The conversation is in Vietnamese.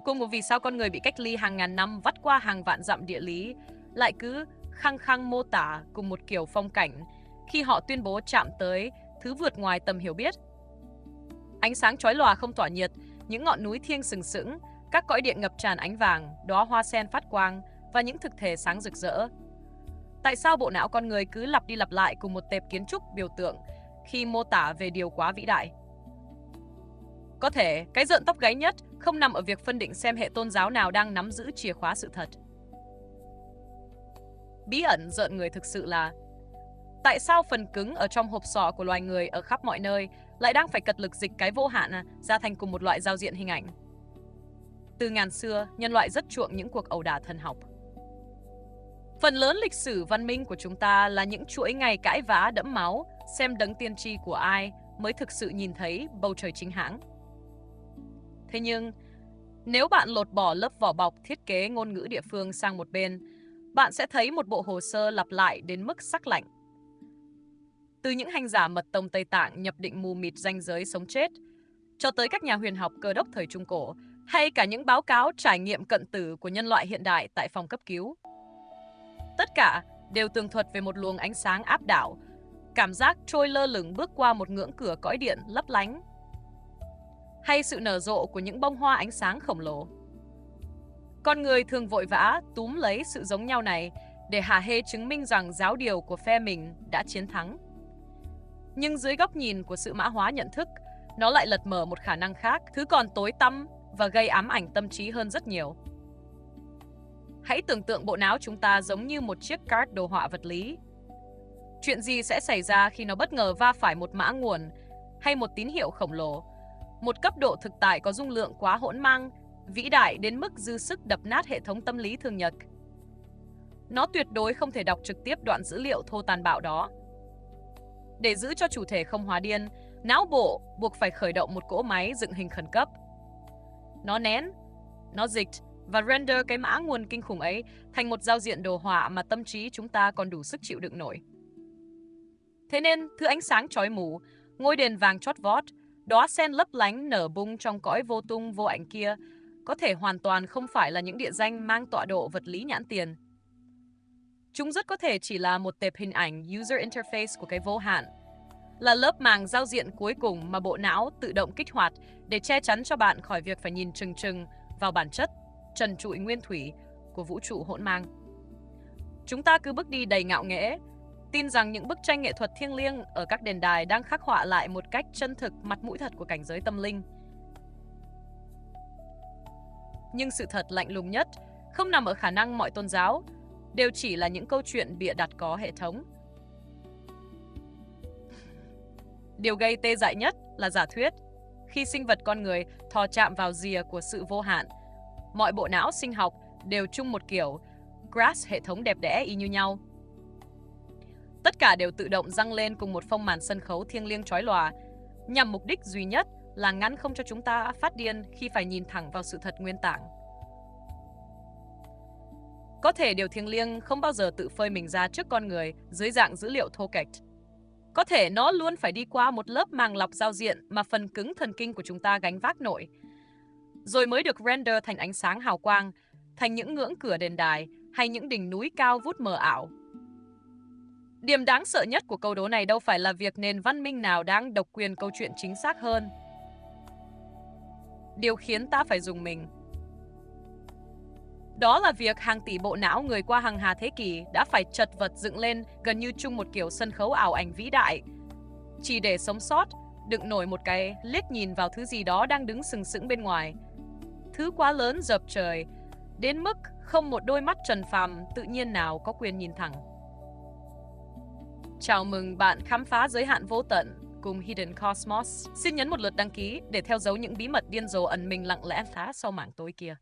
cùng một vì sao con người bị cách ly hàng ngàn năm vắt qua hàng vạn dặm địa lý lại cứ khăng khăng mô tả cùng một kiểu phong cảnh khi họ tuyên bố chạm tới thứ vượt ngoài tầm hiểu biết. Ánh sáng chói lòa không tỏa nhiệt, những ngọn núi thiêng sừng sững, các cõi điện ngập tràn ánh vàng, đóa hoa sen phát quang và những thực thể sáng rực rỡ. Tại sao bộ não con người cứ lặp đi lặp lại cùng một tệp kiến trúc biểu tượng khi mô tả về điều quá vĩ đại? Có thể, cái rợn tóc gáy nhất không nằm ở việc phân định xem hệ tôn giáo nào đang nắm giữ chìa khóa sự thật. Bí ẩn rợn người thực sự là tại sao phần cứng ở trong hộp sọ của loài người ở khắp mọi nơi lại đang phải cật lực dịch cái vô hạn ra thành cùng một loại giao diện hình ảnh? Từ ngàn xưa, nhân loại rất chuộng những cuộc ẩu đả thần học. Phần lớn lịch sử văn minh của chúng ta là những chuỗi ngày cãi vã đẫm máu, xem đấng tiên tri của ai mới thực sự nhìn thấy bầu trời chính hãng. Thế nhưng, nếu bạn lột bỏ lớp vỏ bọc thiết kế ngôn ngữ địa phương sang một bên, bạn sẽ thấy một bộ hồ sơ lặp lại đến mức sắc lạnh. Từ những hành giả mật tông Tây Tạng nhập định mù mịt ranh giới sống chết, cho tới các nhà huyền học Cơ đốc thời Trung Cổ, hay cả những báo cáo trải nghiệm cận tử của nhân loại hiện đại tại phòng cấp cứu. Tất cả đều tường thuật về một luồng ánh sáng áp đảo, cảm giác trôi lơ lửng bước qua một ngưỡng cửa cõi điện lấp lánh, hay sự nở rộ của những bông hoa ánh sáng khổng lồ. Con người thường vội vã túm lấy sự giống nhau này để hả hê chứng minh rằng giáo điều của phe mình đã chiến thắng. Nhưng dưới góc nhìn của sự mã hóa nhận thức, nó lại lật mở một khả năng khác, thứ còn tối tăm và gây ám ảnh tâm trí hơn rất nhiều. Hãy tưởng tượng bộ não chúng ta giống như một chiếc card đồ họa vật lý. Chuyện gì sẽ xảy ra khi nó bất ngờ va phải một mã nguồn hay một tín hiệu khổng lồ, một cấp độ thực tại có dung lượng quá hỗn mang, vĩ đại đến mức dư sức đập nát hệ thống tâm lý thường nhật? Nó tuyệt đối không thể đọc trực tiếp đoạn dữ liệu thô tàn bạo đó. Để giữ cho chủ thể không hóa điên, não bộ buộc phải khởi động một cỗ máy dựng hình khẩn cấp. Nó nén, nó dịch và render cái mã nguồn kinh khủng ấy thành một giao diện đồ họa mà tâm trí chúng ta còn đủ sức chịu đựng nổi. Thế nên, thứ ánh sáng chói mù, ngôi đèn vàng chót vót, đóa sen lấp lánh nở bung trong cõi vô tung vô ảnh kia có thể hoàn toàn không phải là những địa danh mang tọa độ vật lý nhãn tiền. Chúng rất có thể chỉ là một tệp hình ảnh user interface của cái vô hạn, là lớp màng giao diện cuối cùng mà bộ não tự động kích hoạt để che chắn cho bạn khỏi việc phải nhìn chừng chừng vào bản chất trần trụi nguyên thủy của vũ trụ hỗn mang. Chúng ta cứ bước đi đầy ngạo nghễ, tin rằng những bức tranh nghệ thuật thiêng liêng ở các đền đài đang khắc họa lại một cách chân thực mặt mũi thật của cảnh giới tâm linh. Nhưng sự thật lạnh lùng nhất không nằm ở khả năng mọi tôn giáo đều chỉ là những câu chuyện bịa đặt có hệ thống. Điều gây tê dại nhất là giả thuyết. Khi sinh vật con người thò chạm vào rìa của sự vô hạn, mọi bộ não sinh học đều chung một kiểu grass hệ thống đẹp đẽ y như nhau. Tất cả đều tự động dâng lên cùng một phông màn sân khấu thiêng liêng chói lòa, nhằm mục đích duy nhất là ngăn không cho chúng ta phát điên khi phải nhìn thẳng vào sự thật nguyên tảng. Có thể điều thiêng liêng không bao giờ tự phơi mình ra trước con người dưới dạng dữ liệu thô kệch. Có thể nó luôn phải đi qua một lớp màng lọc giao diện mà phần cứng thần kinh của chúng ta gánh vác nổi, rồi mới được render thành ánh sáng hào quang, thành những ngưỡng cửa đền đài hay những đỉnh núi cao vút mờ ảo. Điểm đáng sợ nhất của câu đố này đâu phải là việc nền văn minh nào đang độc quyền câu chuyện chính xác hơn. Điều khiến ta phải rùng mình đó là việc hàng tỷ bộ não người qua hàng hà thế kỷ đã phải chật vật dựng lên gần như chung một kiểu sân khấu ảo ảnh vĩ đại, chỉ để sống sót, đựng nổi một cái liếc nhìn vào thứ gì đó đang đứng sừng sững bên ngoài. Thứ quá lớn dập trời, đến mức không một đôi mắt trần phàm tự nhiên nào có quyền nhìn thẳng. Chào mừng bạn khám phá giới hạn vô tận cùng Hidden Cosmos. Xin nhấn một lượt đăng ký để theo dấu những bí mật điên rồ ẩn mình lặng lẽ phá sau mảng tối kia.